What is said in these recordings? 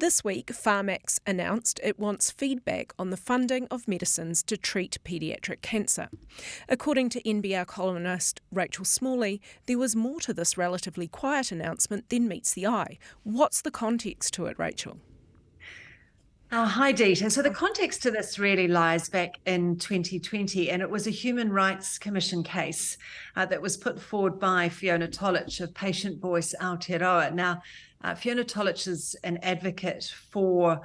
This week, Pharmac announced it wants feedback on the funding of medicines to treat paediatric cancer. According to NBR columnist Rachel Smalley, there was more to this relatively quiet announcement than meets the eye. What's the context to it, Rachel? Hi, Dita. So the context to this really lies back in 2020, and it was a Human Rights Commission case that was put forward by Fiona Tollich of Patient Voice Aotearoa. Now, Fiona Tollich is an advocate for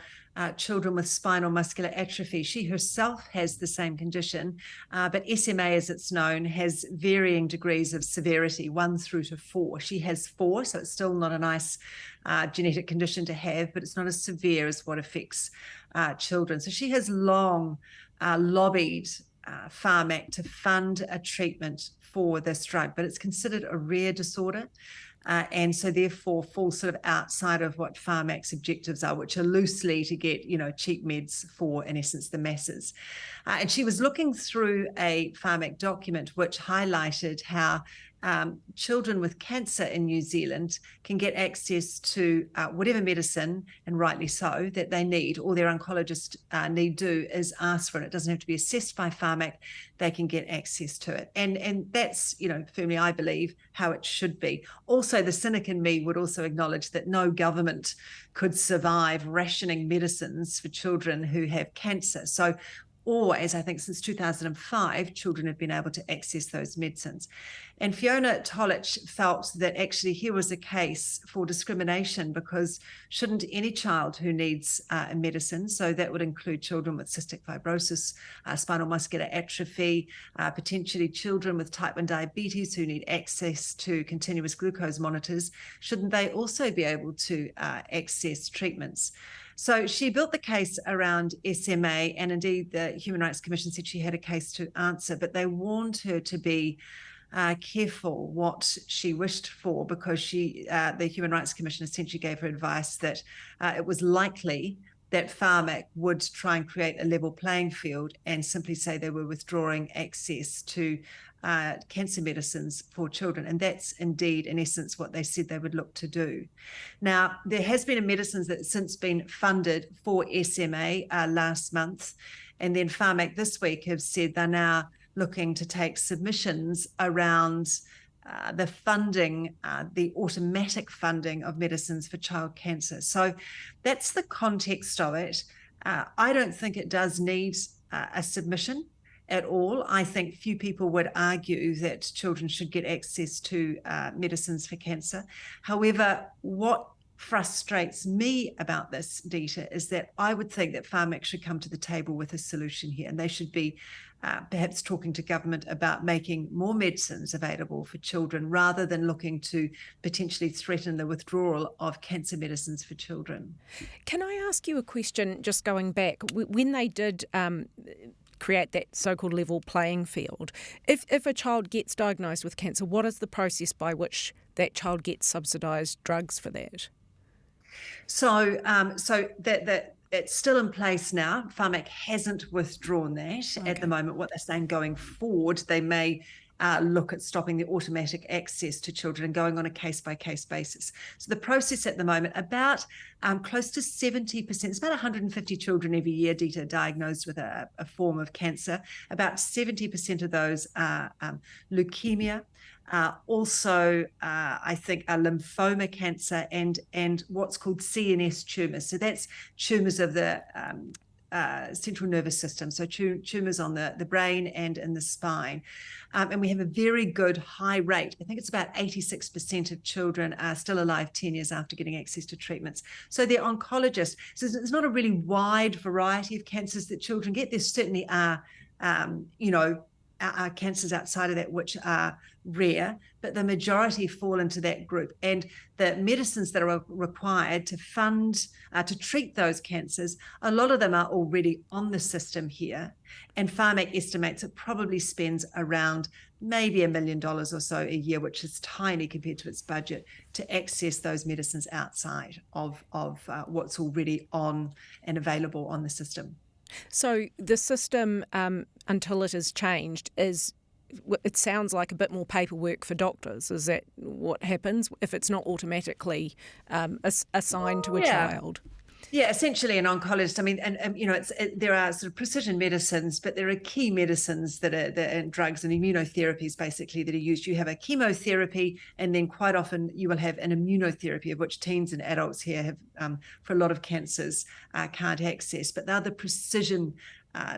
children with spinal muscular atrophy. She herself has the same condition, but SMA, as it's known, has varying degrees of severity, 1 through to 4. She has 4, so it's still not a nice genetic condition to have, but it's not as severe as what affects children. So she has long lobbied Pharmac to fund a treatment for this drug, but it's considered a rare disorder. And so therefore falls sort of outside of what Pharmac's objectives are, which are loosely to get, cheap meds for, in essence, the masses. And she was looking through a Pharmac document which highlighted how children with cancer in New Zealand can get access to whatever medicine, and rightly so, that they need. All their oncologist need do is ask for it. It doesn't have to be assessed by Pharmac. They can get access to it. And that's, firmly, I believe, how it should be. Also, the cynic in me would also acknowledge that no government could survive rationing medicines for children who have cancer. So always, I think since 2005, children have been able to access those medicines. And Fiona Tollich felt that actually here was a case for discrimination, because shouldn't any child who needs a medicine, so that would include children with cystic fibrosis, spinal muscular atrophy, potentially children with type 1 diabetes who need access to continuous glucose monitors, shouldn't they also be able to access treatments? So she built the case around SMA, and indeed the Human Rights Commission said she had a case to answer, but they warned her to be careful what she wished for, because the Human Rights Commission essentially gave her advice that it was likely that Pharmac would try and create a level playing field and simply say they were withdrawing access to cancer medicines for children. And that's indeed, in essence, what they said they would look to do. Now, there has been a medicines that's since been funded for SMA last month. And then Pharmac this week have said they're now looking to take submissions around the funding, the automatic funding of medicines for child cancer. So that's the context of it. I don't think it does need a submission at all. I think few people would argue that children should get access to medicines for cancer. However, what frustrates me about this, Dita, is that I would think that Pharmac should come to the table with a solution here, and they should be perhaps talking to government about making more medicines available for children, rather than looking to potentially threaten the withdrawal of cancer medicines for children. Can I ask you a question, just going back? When they did create that so-called level playing field, if a child gets diagnosed with cancer, what is the process by which that child gets subsidised drugs for that? So that it's still in place now. Pharmac hasn't withdrawn that at the moment. What they're saying going forward, they may look at stopping the automatic access to children and going on a case-by-case basis. So the process at the moment, about close to 70%, it's about 150 children every year, Dita, diagnosed with a form of cancer. About 70% of those are leukemia. Also, I think a lymphoma cancer and what's called CNS tumours. So that's tumours of the central nervous system, so tumours on the brain and in the spine. And we have a very good high rate. I think it's about 86% of children are still alive 10 years after getting access to treatments. So they're oncologists. So it's not a really wide variety of cancers that children get. There certainly are, cancers outside of that which are rare, but the majority fall into that group. And the medicines that are required to fund, to treat those cancers, a lot of them are already on the system here. And Pharmac estimates it probably spends around maybe $1 million or so a year, which is tiny compared to its budget, to access those medicines outside of what's already on and available on the system. So the system, until it is changed, it sounds like a bit more paperwork for doctors. Is that what happens if it's not automatically assigned to a child? Yeah, essentially an oncologist. I mean, and there are sort of precision medicines, but there are key medicines that are drugs and immunotherapies basically that are used. You have a chemotherapy, and then quite often you will have an immunotherapy, of which teens and adults here have, for a lot of cancers, can't access. But they're the precision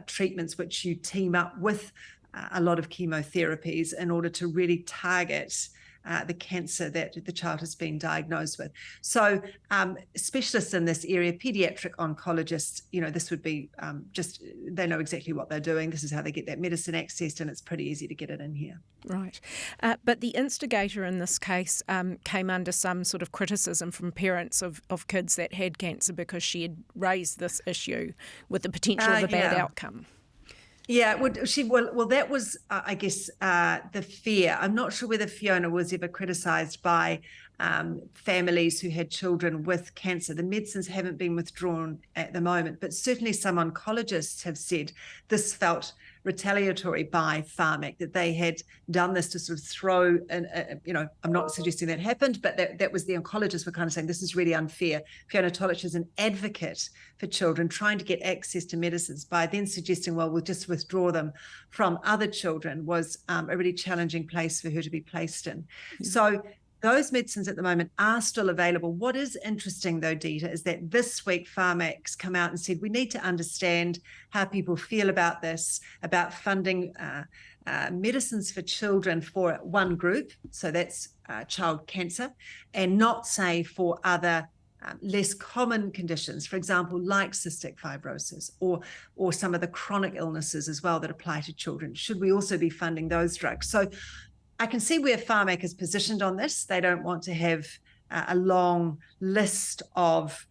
treatments which you team up with a lot of chemotherapies in order to really target the cancer that the child has been diagnosed with. So specialists in this area, paediatric oncologists, this would be they know exactly what they're doing. This is how they get that medicine accessed, and it's pretty easy to get it in here. Right. But the instigator in this case came under some sort of criticism from parents of kids that had cancer because she had raised this issue with the potential of a bad outcome. Yeah, that was, I guess, the fear. I'm not sure whether Fiona was ever criticised by families who had children with cancer. The medicines haven't been withdrawn at the moment, but certainly some oncologists have said this felt retaliatory by Pharmac, that they had done this to sort of throw, I'm not suggesting that happened, but that was the oncologists were kind of saying this is really unfair. Fiona Tolich is an advocate for children, trying to get access to medicines by then suggesting, well, we'll just withdraw them from other children, was a really challenging place for her to be placed in. Yeah. So those medicines at the moment are still available. What is interesting, though, Dita, is that this week Pharmac's come out and said we need to understand how people feel about this, about funding medicines for children for one group, so that's child cancer, and not, say, for other less common conditions, for example, like cystic fibrosis or some of the chronic illnesses as well that apply to children. Should we also be funding those drugs? So I can see where Pharmac is positioned on this. They don't want to have a long list of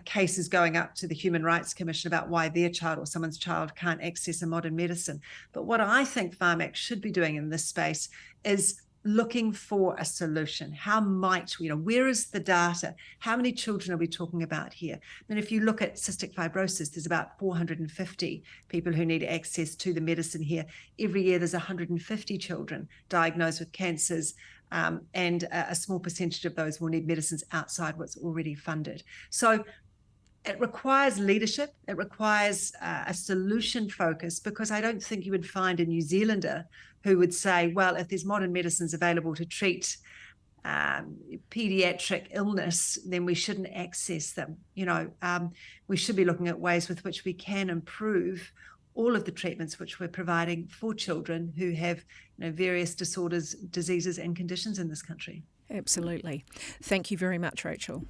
cases going up to the Human Rights Commission about why their child or someone's child can't access a modern medicine. But what I think Pharmac should be doing in this space is looking for a solution. How might we, where is the data? How many children are we talking about here? And if you look at cystic fibrosis, there's about 450 people who need access to the medicine here. Every year there's 150 children diagnosed with cancers, and a small percentage of those will need medicines outside what's already funded. So it requires leadership. It requires a solution focus, because I don't think you would find a New Zealander who would say, well, if there's modern medicines available to treat pediatric illness, then we shouldn't access them. We should be looking at ways with which we can improve all of the treatments which we're providing for children who have various disorders, diseases and conditions in this country. Absolutely. Thank you very much, Rachel.